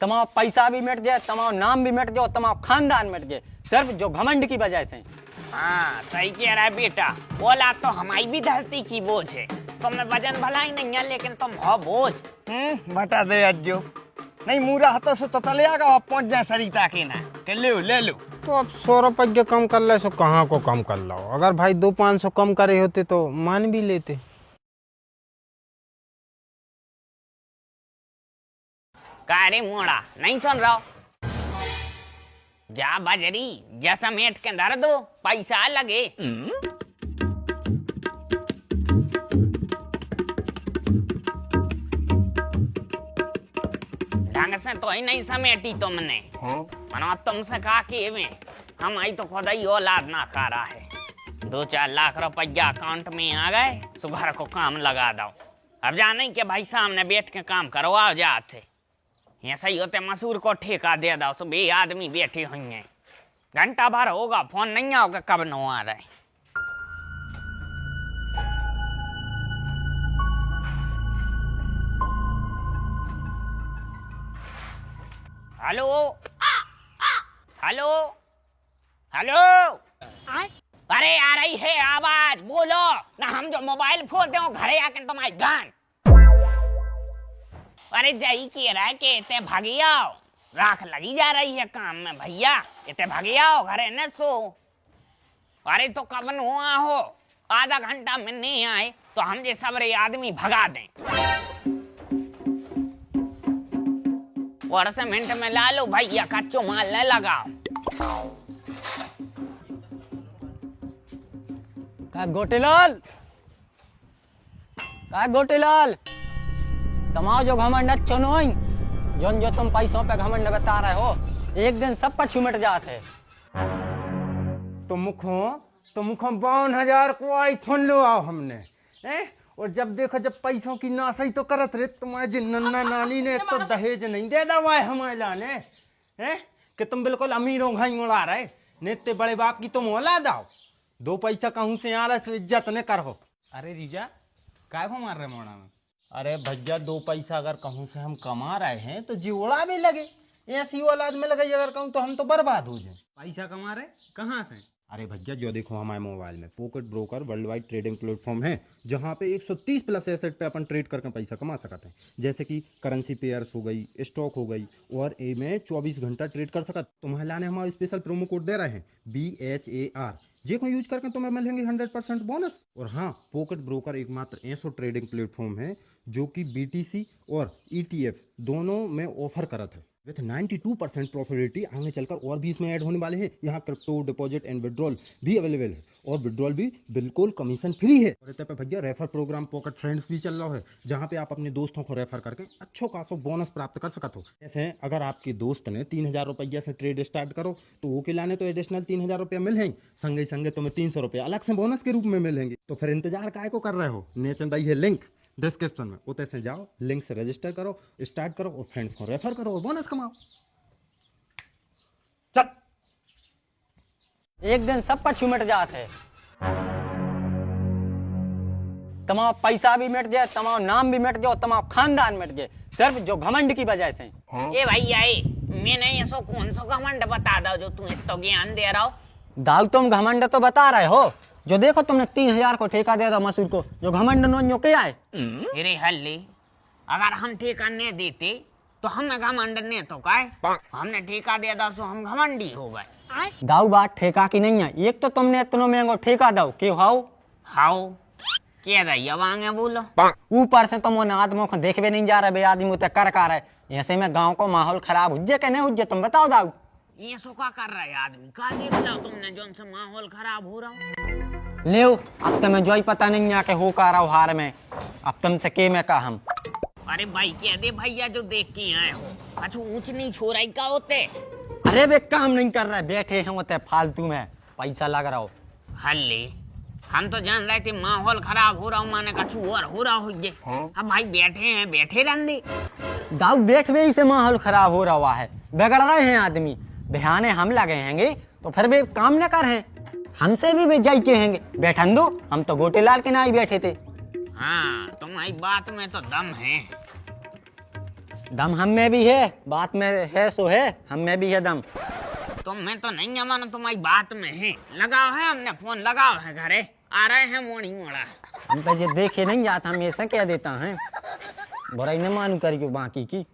तुम्हारा पैसा भी मिट जाए, तुम्हारा नाम भी मिट जाए, तुम्हारा खानदान मिट जाए, सिर्फ जो घमंड की वजह से। हाँ सही कह रहा है बेटा, औलाद तो हमारी भी धरती की बोझ है। तुम्हें वजन भला ही नहीं है लेकिन तुम हो बोझ। बता दे अज्जो, नहीं मूरा हाथों से तो तले आगा आप पहुंच जाए सरिता के ना के ले लो। तो अब 100 रुपये कम कर ले, सो कहाँ को कम कर लो। अगर भाई 200-500 कम करे होते तो मान भी लेते। का रे मोड़ा, नहीं सुन रहा? जा बजरी, जा समेट के धर दो, पैसा लगे। ढंग से तो ही नहीं समेटी तुमने। मनो तुमसे कहा कि हम आई तो खुद ही औलाद ना खा रहा है। 2-4 लाख रुपया अकाउंट में आ गए, सुबह को काम लगा दो। अब जाने के भाई सामने बैठ के काम करो, आ जाते ऐसा ही होते मसूर को ठेका दे दो, सुबह आदमी बैठे होंगे, घंटा भर होगा फोन नहीं आओगे कब नो आ रहे। हेलो हेलो हेलो, अरे आ रही है आवाज, बोलो ना। हम जो मोबाइल फोड़ते हो घरे आके तुम्हारी गान। अरे जाई के रहा के इतने भागी आओ, राख लगी जा रही है काम में भैया, इतने भागी आओ घरे न सो। अरे तो कब हुआ हो, आधा घंटा में नहीं आए तो हम जे सबरे आदमी भगा दें। और से मिनट में ला लो भैया, कच्चो माल न लगाओ। का गोटेलाल, तमाम जो घमंड चुनो, जो तुम पैसों पे घमंड बता रहे हो, एक दिन सब पर छुमट जाते। तो मुखों 52,000 को आईफोन लो आओ हमने, और जब देखो जब पैसों की नासई तो करत रहे, तुम्हारे नन्ना नानी ने तो दहेज नहीं दे दवा है हमारे लाने हैं कि तुम बिल्कुल अमीरों घाई उड़ा रहे। नेते बड़े बाप की तुम औलाद आओ, 2 पैसा कहूँ से आ रहा इज्जत ने करो। अरे जीजा काय को मार रहे मोड़ा में? अरे भैया 2 पैसा अगर कहूँ से हम कमा रहे हैं तो जियोड़ा भी लगे, ऐसी औलाद में लगे अगर कहूँ तो हम तो बर्बाद हो जाए। पैसा कमा रहे कहाँ से? अरे भैया जो देखो हमारे मोबाइल में pocket broker world wide trading platform है, जहाँ पे 130 प्लस एसेट पे अपन ट्रेड करके पैसा कमा सकते हैं। जैसे कि करेंसी पेयर्स हो गई, स्टॉक हो गई, और ए में 24 घंटा ट्रेड कर सकते। तुम्हें लाने हमारा स्पेशल प्रोमो कोड दे रहे हैं BHAR, जे को यूज करके तुम्हें मिलेंगे 100% बोनस। और हाँ, पॉकेट ब्रोकर एकमात्र ऐसा ट्रेडिंग प्लेटफॉर्म है जो कि BTC और ETF दोनों में ऑफर करता है विथ 92% प्रॉफिटेबिलिटी। आगे चलकर और भी इसमें ऐड होने वाले हैं। यहाँ क्रिप्टो डिपॉजिट एंड विड्रॉल भी अवेलेबल है, और विड्रॉल भी बिल्कुल कमीशन फ्री है। और इतने पे भैया रेफर प्रोग्राम पॉकेट फ्रेंड्स भी चल रहा है, जहाँ पे आप अपने दोस्तों को रेफर करके अच्छो खासो बोनस प्राप्त कर सकते हो। जैसे अगर आपके दोस्त ने 3,000 रुपया से ट्रेड स्टार्ट करो तो वो के लाने तो एडिशनल 3,000 रुपया मिलेंगे, संगे संगे तुम्हें 300 रुपया अलग से बोनस के रूप में मिलेंगे। तो फिर इंतजार काय को कर रहे हो? नीचे दी है लिंक डिस्क्रिप्शन में, उतने से जाओ, लिंक से रजिस्टर करो, स्टार्ट करो और फ्रेंड्स को रेफर करो और बोनस कमाओ। चल, एक दिन सब पर छुमट जाते। तमाम पैसा भी मिट जाए, तमाम नाम भी मिट जाए, तमाम खानदान मिट जाए, सिर्फ जो घमंड की वजह से। ए भैया मैंने ये सो कौन सो घमंड बता दो जो तू इतना ज्ञान दे रहा हो? दाऊ तुम घमंड तो बता रहे हो, जो देखो तुमने 3,000 को ठेका दे दो मसूर को, जो घमंड नो क्या है? अरे हल्ले, अगर हम ठेका नहीं देते तो हमें घमंड नहीं तो काय, हमने ठेका दे दो तो हम घमंडी हो गए। दाऊ बात ठेका की नहीं है, एक तो तुमने इतना महंगा ठेका दो कि हाउ क्या दैया वांगे बोलो, ऊपर से तुम उन आदमियों को देखवे नहीं जा रहे, आदमी उतर कर रहे, ऐसे में गांव को माहौल खराब हुज्जे के नहीं हुज्जे, तुम बताओ दाऊ। ये सो का कर रहा है आदमी, का देख लो तुमने जो से माहौल खराब हो रहा। ले अब तुम्हें जो ही पता नहीं है कि हो का रहा हार में, अब तुमसे के में का हम। अरे भाई कह दे भैया जो देख के आए हो, अच्छा ऊंच नीच हो रही का होते? अरे बे काम नहीं कर रहे, बैठे हैं होते फालतू में पैसा लग रहा हो। हल्ले हम तो जान रहे थे माहौल खराब हो रहा, माने कछु और हो रहा हो जे। अब भाई बैठे हैं, बैठे रहने दाऊ, बैठ भी से माहौल खराब हो रहा है, बिगड़ रहे हैं आदमी, बहाने हम लगे हैंगे तो फिर भी काम न कर हैं, हमसे भी जाई के हैंगे, बैठन दो, हम तो गोटेलाल के ना ही बैठे थे। हाँ तुम्हारी बात में तो दम है। दम हम में भी है, बात में है सो है, हम में भी है दम। तुम में तो नहीं है मानो, तुम्हारी बात में है। लगाओ है हमने फोन, लगाओ है घरे, आ रहे हैं मोड़ी मोड़ा। हम तो ये देखे नहीं जाता, हम ऐसा कह देता है, बुराई न मालूम करियो बाकी की।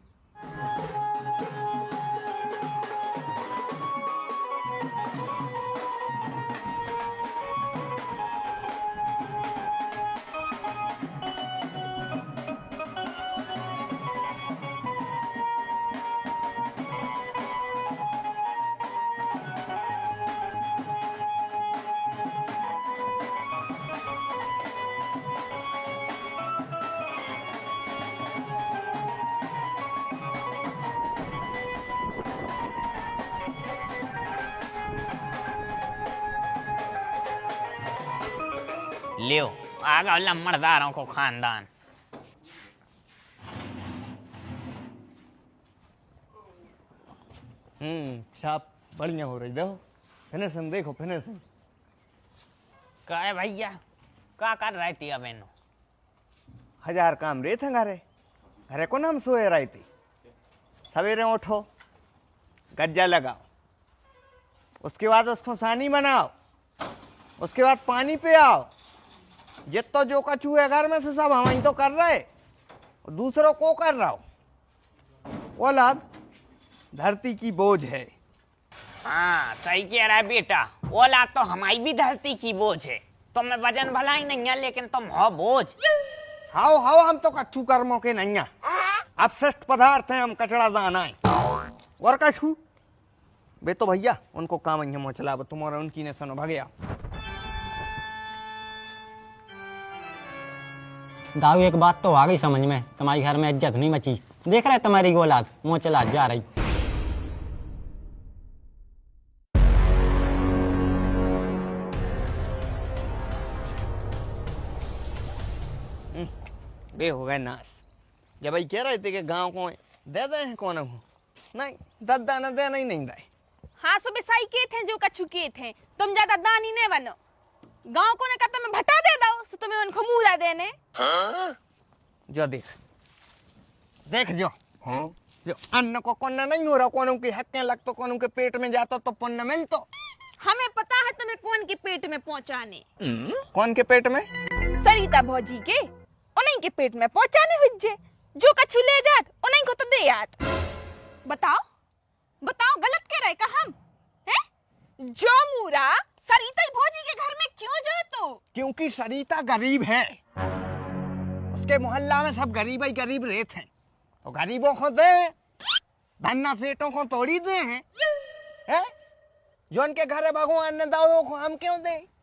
लियो आ गए लम्बड़दारों को खानदान। छाप बढ़िया हो रही, देखो फिनिशिंग, देखो फिनिशिंग। का है भैया, का कर रही थी अब इनो? 1000 काम रे थे घरे, घरे को ना हम सोए रही थी। सवेरे उठो, गज्जा लगाओ, उसके बाद उसको सानी बनाओ, उसके बाद पानी पे आओ। जितना जो कछू है घर में से सब हम ही तो कर रहे, और दूसरों को कर रहा हो। औलाद धरती की बोझ है। हाँ सही कह रहा है बेटा, औलाद तो हमारी भी धरती की बोझ है। तुम्हें वजन भला ही नहीं है, लेकिन तुम हो बोझ। हाओ हाओ, हम तो कच्छू कर्मों के नहीं है, अपशिष्ट पदार्थ हैं, हम कचड़ा दाना है। और कछू बे तो भैया उनको काम ही हम चला, तुम्हारा उनकी ने सुनो भगया। दाऊ एक बात तो आ गई समझ में, तुम्हारी घर में इज्जत नहीं बची। देख रहे तुम्हारी औलाद मुँह चला जा रही। बे हो गए नाश। जब भाई कह रहे थे कि गांव को दे दे हैं कौन को, नहीं दद्दा न दे नहीं दे। हाँ सुबह साई के थे जो कछु के थे, तुम ज्यादा दानी नहीं बनो। गांव को ने कहा तुम्हें भटा दे दो, सो तुम्हें उनको मूरा देने। जो देख देख जो जो अन्न को कोन्ना नहीं हो रहा, कौन की हक्के लग तो कौन के पेट में जाता तो पुण्य मिल तो। हमें पता है तुम्हें कौन के पेट में पहुंचाने। कौन के पेट में? सरिता भौजी के, उन्हीं के पेट में पहुंचाने हुज्जे। जो कछु ले जात उन्हीं को तो दे याद। बताओ बताओ गलत कह रहे का हम हैं? जो मूरा सरिता भौजी के घर में क्यों जाए तो? क्योंकि सरिता गरीब है, उसके मोहल्ला में सब गरीब ही गरीब रहते हैं, तो गरीबों को दे, धन्ना सेठों को तोड़ी दे हैं, है? जो उनके घर भगवान ने दावों को हम क्यों दे?